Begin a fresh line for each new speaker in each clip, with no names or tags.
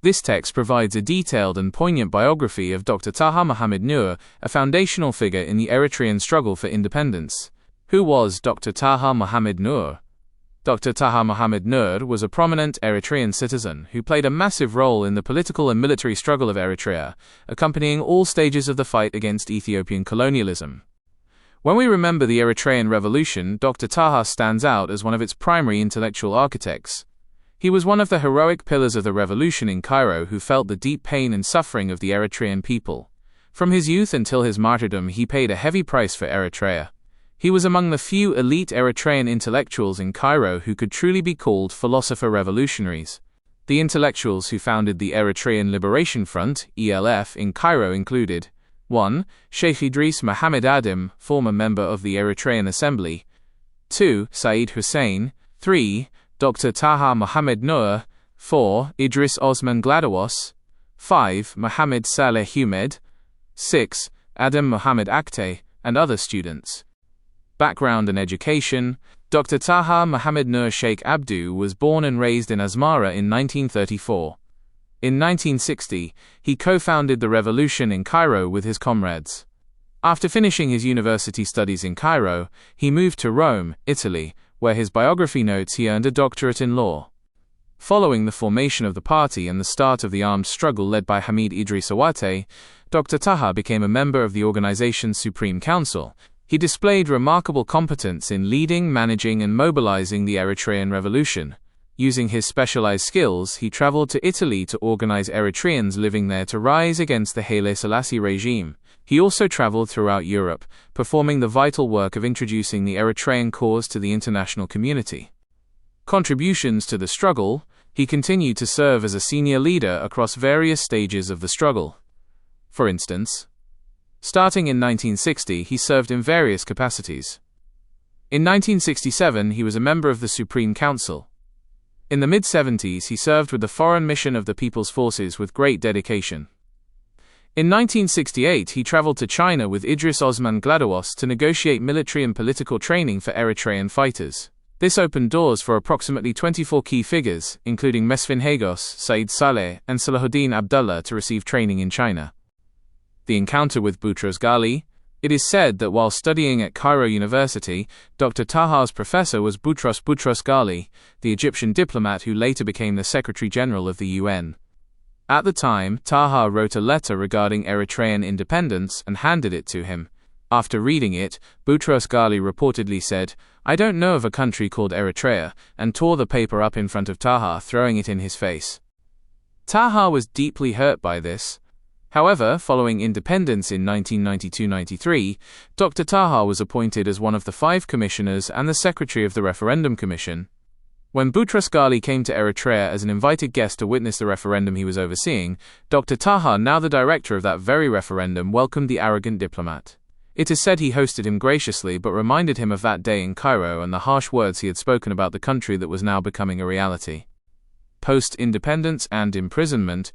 This text provides a detailed and poignant biography of Dr. Taha Mahamednur, a foundational figure in the Eritrean struggle for independence. Who was Dr. Taha Mahamednur? Dr. Taha Mahamednur was a prominent Eritrean citizen who played a massive role in the political and military struggle of Eritrea, accompanying all stages of the fight against Ethiopian colonialism. When we remember the Eritrean Revolution, Dr. Taha stands out as one of its primary intellectual architects. He was one of the heroic pillars of the revolution in Cairo who felt the deep pain and suffering of the Eritrean people. From his youth until his martyrdom, he paid a heavy price for Eritrea. He was among the few elite Eritrean intellectuals in Cairo who could truly be called philosopher revolutionaries. The intellectuals who founded the Eritrean Liberation Front, ELF, in Cairo included 1. Sheikh Idris Muhammad Adim, former member of the Eritrean Assembly. 2. Said Hussein. 3. Dr. Taha Mahamednur. 4. Idris Osman Gladawas. 5. Mohammed Saleh Humed. 6. Adam Muhammad Aktay, and other students. Background and education. Dr. Taha Mahamednur Sheikh Abdu was born and raised in Asmara in 1934. In 1960, he co-founded the revolution in Cairo with his comrades. After finishing his university studies in Cairo, he moved to Rome, Italy, where his biography notes he earned a doctorate in law. Following the formation of the party and the start of the armed struggle led by Hamid Idris Awate, Dr. Taha became a member of the organization's Supreme Council. He displayed remarkable competence in leading, managing, and mobilizing the Eritrean revolution. Using his specialized skills, he traveled to Italy to organize Eritreans living there to rise against the Haile Selassie regime. He also traveled throughout Europe, performing the vital work of introducing the Eritrean cause to the international community. Contributions to the struggle. He continued to serve as a senior leader across various stages of the struggle. For instance, starting in 1960, he served in various capacities. In 1967, he was a member of the Supreme Council. In the mid-70s, he served with the Foreign Mission of the People's Forces with great dedication. In 1968, he traveled to China with Idris Osman Gladawas to negotiate military and political training for Eritrean fighters. This opened doors for approximately 24 key figures, including Mesfin Hagos, Said Saleh, and Salahuddin Abdullah, to receive training in China. The encounter with Boutros Ghali. It is said that while studying at Cairo University, Dr. Taha's professor was Boutros Ghali, the Egyptian diplomat who later became the Secretary General of the UN. At the time, Taha wrote a letter regarding Eritrean independence and handed it to him. After reading it, Boutros Ghali reportedly said, "I don't know of a country called Eritrea," and tore the paper up in front of Taha, throwing it in his face. Taha was deeply hurt by this. However, following independence in 1992-93, Dr. Taha was appointed as one of the 5 commissioners and the secretary of the Referendum Commission. When Boutros Ghali came to Eritrea as an invited guest to witness the referendum he was overseeing, Dr. Taha, now the director of that very referendum, welcomed the arrogant diplomat. It is said he hosted him graciously but reminded him of that day in Cairo and the harsh words he had spoken about the country that was now becoming a reality. Post-independence and imprisonment.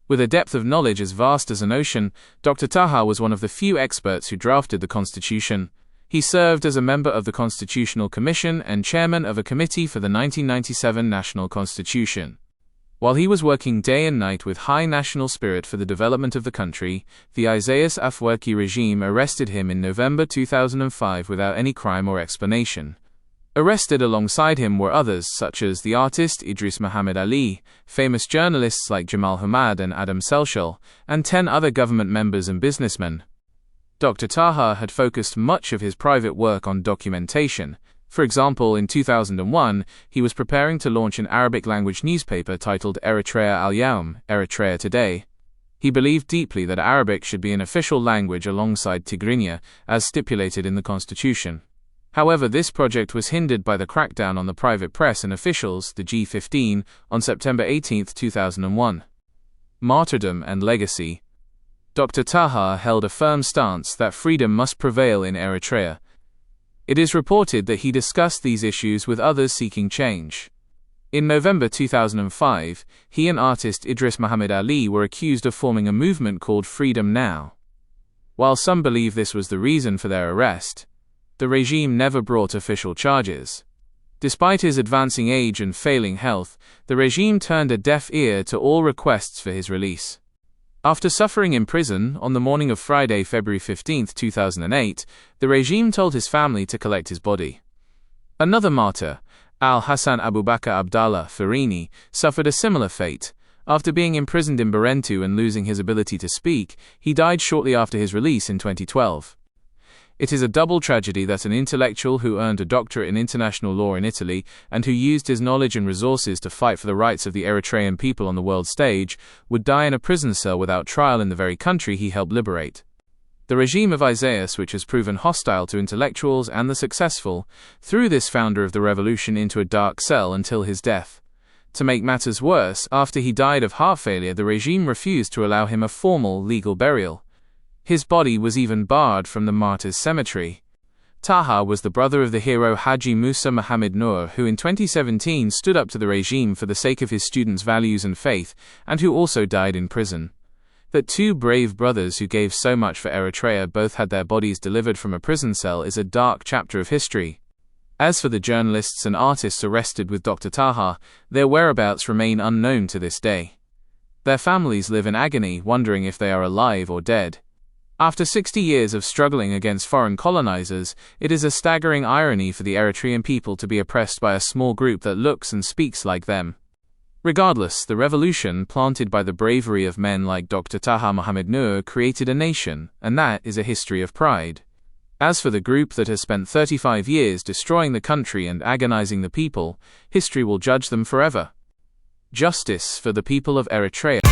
With a depth of knowledge as vast as an ocean, Dr. Taha was one of the few experts who drafted the Constitution. He served as a member of the Constitutional Commission and chairman of a committee for the 1997 National Constitution. While he was working day and night with high national spirit for the development of the country, the Isaias Afwerki regime arrested him in November 2005 without any crime or explanation. Arrested alongside him were others such as the artist Idris Muhammad Ali, famous journalists like Jamal Hamad and Adam Selshel, and 10 other government members and businessmen. Dr. Taha had focused much of his private work on documentation. For example, in 2001, he was preparing to launch an Arabic-language newspaper titled Eritrea Al-Yawm, Eritrea Today. He believed deeply that Arabic should be an official language alongside Tigrinya, as stipulated in the Constitution. However, this project was hindered by the crackdown on the private press and officials, the G15, on September 18, 2001. Martyrdom and legacy. Dr. Taha held a firm stance that freedom must prevail in Eritrea. It is reported that he discussed these issues with others seeking change. In November 2005, he and artist Idris Muhammad Ali were accused of forming a movement called Freedom Now. While some believe this was the reason for their arrest, the regime never brought official charges. Despite his advancing age and failing health, the regime turned a deaf ear to all requests for his release. After suffering in prison, on the morning of Friday, February 15, 2008, the regime told his family to collect his body. Another martyr, Al-Hassan Abu Bakr Abdallah Farini, suffered a similar fate. After being imprisoned in Barentu and losing his ability to speak, he died shortly after his release in 2012. It is a double tragedy that an intellectual who earned a doctorate in international law in Italy and who used his knowledge and resources to fight for the rights of the Eritrean people on the world stage would die in a prison cell without trial in the very country he helped liberate. The regime of Isaias, which has proven hostile to intellectuals and the successful, threw this founder of the revolution into a dark cell until his death. To make matters worse, after he died of heart failure, the regime refused to allow him a formal legal burial. His body was even barred from the martyrs' cemetery. Taha was the brother of the hero Haji Musa Mahamednur, who in 2017 stood up to the regime for the sake of his students' values and faith, and who also died in prison. That two brave brothers who gave so much for Eritrea both had their bodies delivered from a prison cell is a dark chapter of history. As for the journalists and artists arrested with Dr. Taha, their whereabouts remain unknown to this day. Their families live in agony, wondering if they are alive or dead. After 60 years of struggling against foreign colonizers, it is a staggering irony for the Eritrean people to be oppressed by a small group that looks and speaks like them. Regardless, the revolution, planted by the bravery of men like Dr. Taha Mahamednur, created a nation, and that is a history of pride. As for the group that has spent 35 years destroying the country and agonizing the people, history will judge them forever. Justice for the people of Eritrea.